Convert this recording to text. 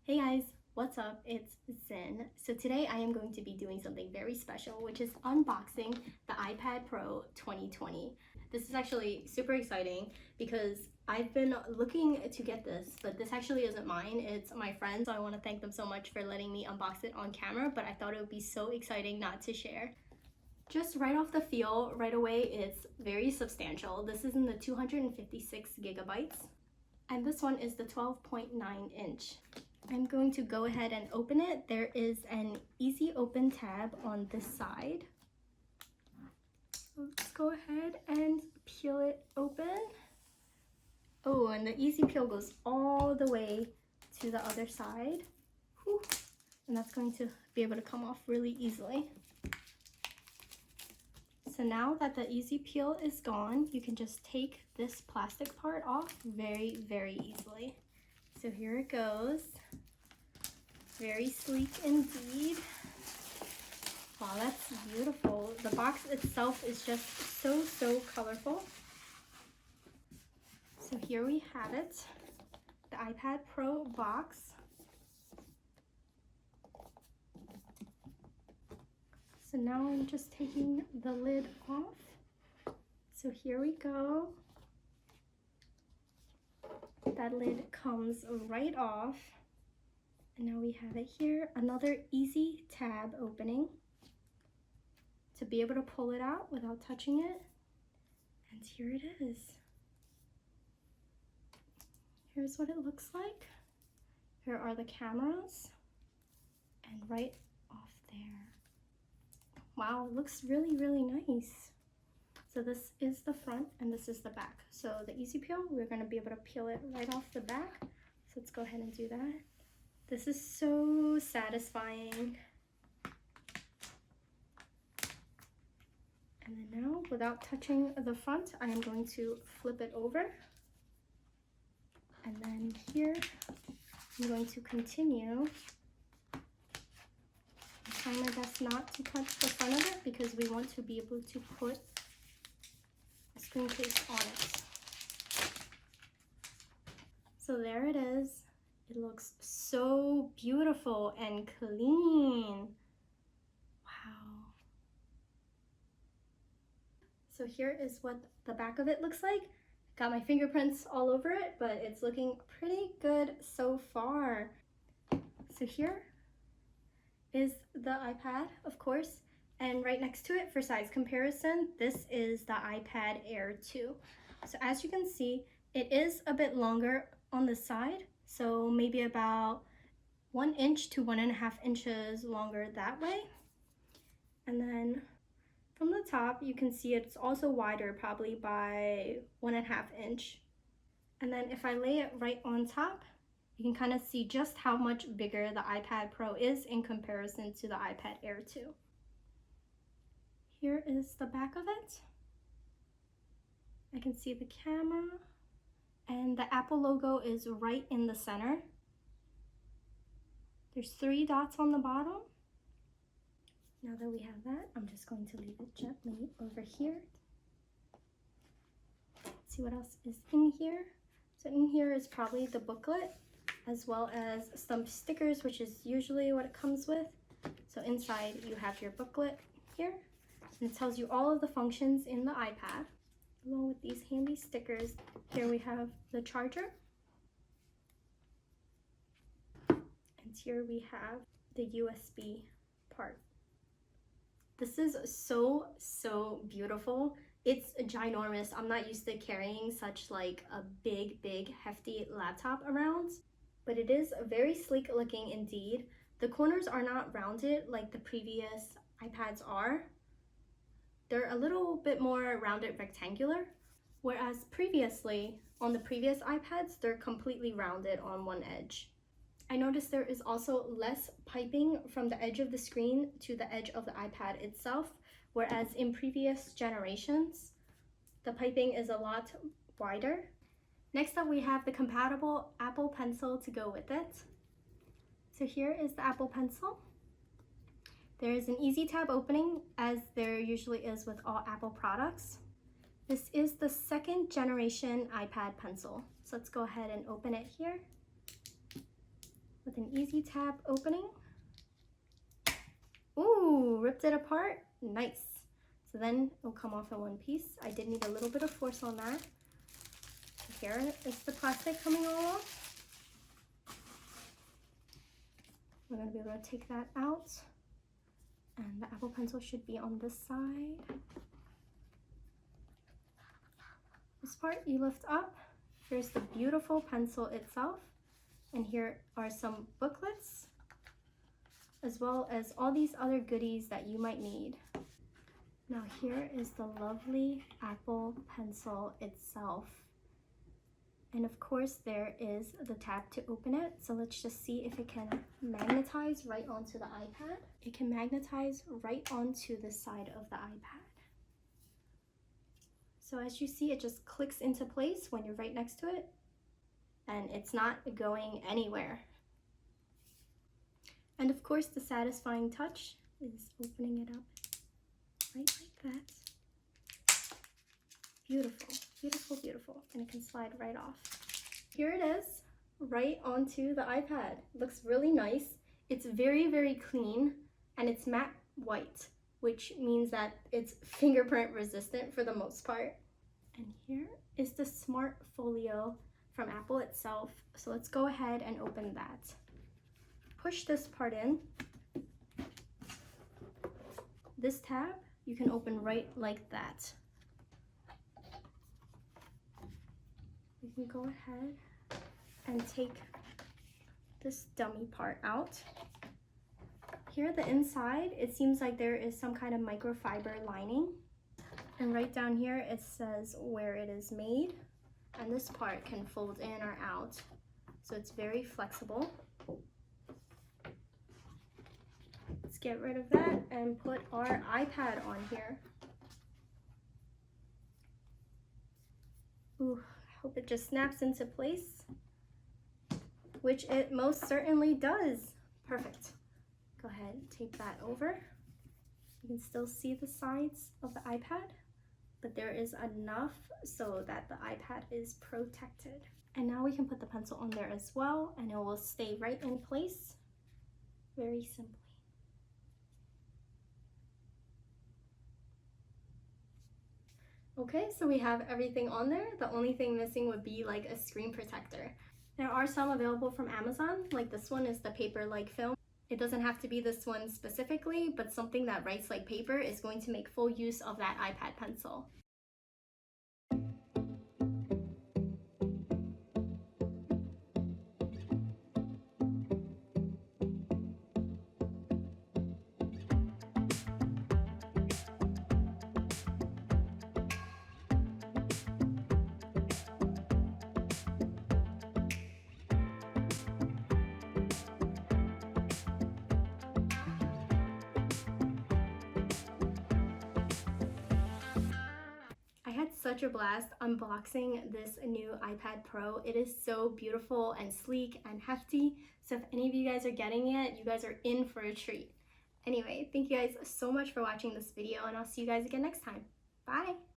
Hey guys, what's up? It's Zen. So today I am going to be doing something very special, which is unboxing the iPad Pro 2020. This is actually super exciting because I've been looking to get this, but this actually isn't mine. It's my friend's, so I want to thank them so much for letting me unbox it on camera, but I thought it would be so exciting not to share. Just right off the feel, right away, it's very substantial. This is in the 256 gigabytes, and this one is the 12.9 inch. I'm going to go ahead and open it. There is an easy open tab on this side. Let's go ahead and peel it open. Oh, and the easy peel goes all the way to the other side. Whew. And that's going to be able to come off really easily. So now that the easy peel is gone, you can just take this plastic part off very, very easily. So here it goes. Very sleek indeed. Wow, that's beautiful. The box itself is just so colorful. So here we have it, the iPad Pro box. So now I'm just taking the lid off. So here we go. That lid comes right off. And now we have it here, another easy tab opening to be able to pull it out without touching it. And here it is. Here's what it looks like. Here are the cameras, and right off there. Wow, it looks really, really nice. So this is the front and this is the back. So the easy peel, we're gonna be able to peel it right off the back. So let's go ahead and do that. This is so satisfying. And then now, without touching the front, I am going to flip it over. And then here, I'm going to continue. I'm trying my best not to touch the front of it because we want to be able to put a screen case on it. So there it is. It looks so beautiful and clean. Wow. So here is what the back of it looks like. Got my fingerprints all over it, but it's looking pretty good so far. So here is the iPad, of course, and right next to it for size comparison, this is the iPad Air 2. So as you can see, it is a bit longer on the side. So maybe about 1 inch to 1.5 inches longer that way. And then from the top, you can see it's also wider, probably by 1.5 inch. And then if I lay it right on top, you can kind of see just how much bigger the iPad Pro is in comparison to the iPad Air 2. Here is the back of it. I can see the camera. And the Apple logo is right in the center. There's 3 dots on the bottom. Now that we have that, I'm just going to leave it gently over here. Let's see what else is in here. So in here is probably the booklet, as well as some stickers, which is usually what it comes with. So inside you have your booklet here, and it tells you all of the functions in the iPad. Along with these handy stickers, here we have the charger. And here we have the USB part. This is so beautiful. It's ginormous. I'm not used to carrying such like a big hefty laptop around, but it is very sleek looking indeed. The corners are not rounded like the previous iPads are. They're a little bit more rounded rectangular, whereas previously, on the previous iPads, they're completely rounded on one edge. I noticed there is also less piping from the edge of the screen to the edge of the iPad itself, whereas in previous generations, the piping is a lot wider. Next up, we have the compatible Apple Pencil to go with it. So here is the Apple Pencil. There is an easy tab opening, as there usually is with all Apple products. This is the 2nd generation iPad Pencil. So let's go ahead and open it here. with an easy tab opening. Ooh, ripped it apart. Nice. So then it'll come off in one piece. I did need a little bit of force on that. Here is the plastic coming all off. We're going to be able to take that out. And the Apple Pencil should be on this side. This part you lift up. Here's the beautiful pencil itself. And here are some booklets, as well as all these other goodies that you might need. Now here is the lovely Apple Pencil itself. And of course there is the tab to open it. So let's just see if it can magnetize right onto the iPad. It can magnetize right onto the side of the iPad. So as you see, it just clicks into place when you're right next to it, and it's not going anywhere. And of course the satisfying touch is opening it up right like that. Beautiful, beautiful, beautiful. And it can slide right off. Here it is, right onto the iPad. Looks really nice. It's very, very clean, and it's matte white, which means that it's fingerprint resistant for the most part. And here is the Smartfolio from Apple itself. So let's go ahead and open that. Push this part in. This tab you can open right like that. You can go ahead and take this dummy part out. Here, the inside, it seems like there is some kind of microfiber lining. And right down here, it says where it is made. And this part can fold in or out. So it's very flexible. Let's get rid of that and put our iPad on here. Ooh, I hope it just snaps into place, which it most certainly does. Perfect. Go ahead and tape that over. You can still see the sides of the iPad, but there is enough so that the iPad is protected. And now we can put the pencil on there as well, and it will stay right in place very simply. Okay, so we have everything on there. The only thing missing would be like a screen protector. There are some available from Amazon, like this one is the paper-like film. It doesn't have to be this one specifically, but something that writes like paper is going to make full use of that iPad pencil. Such a blast unboxing this new iPad Pro. It is so beautiful and sleek and hefty. So if any of you guys are getting it, you guys are in for a treat. Anyway, thank you guys so much for watching this video, and I'll see you guys again next time. Bye!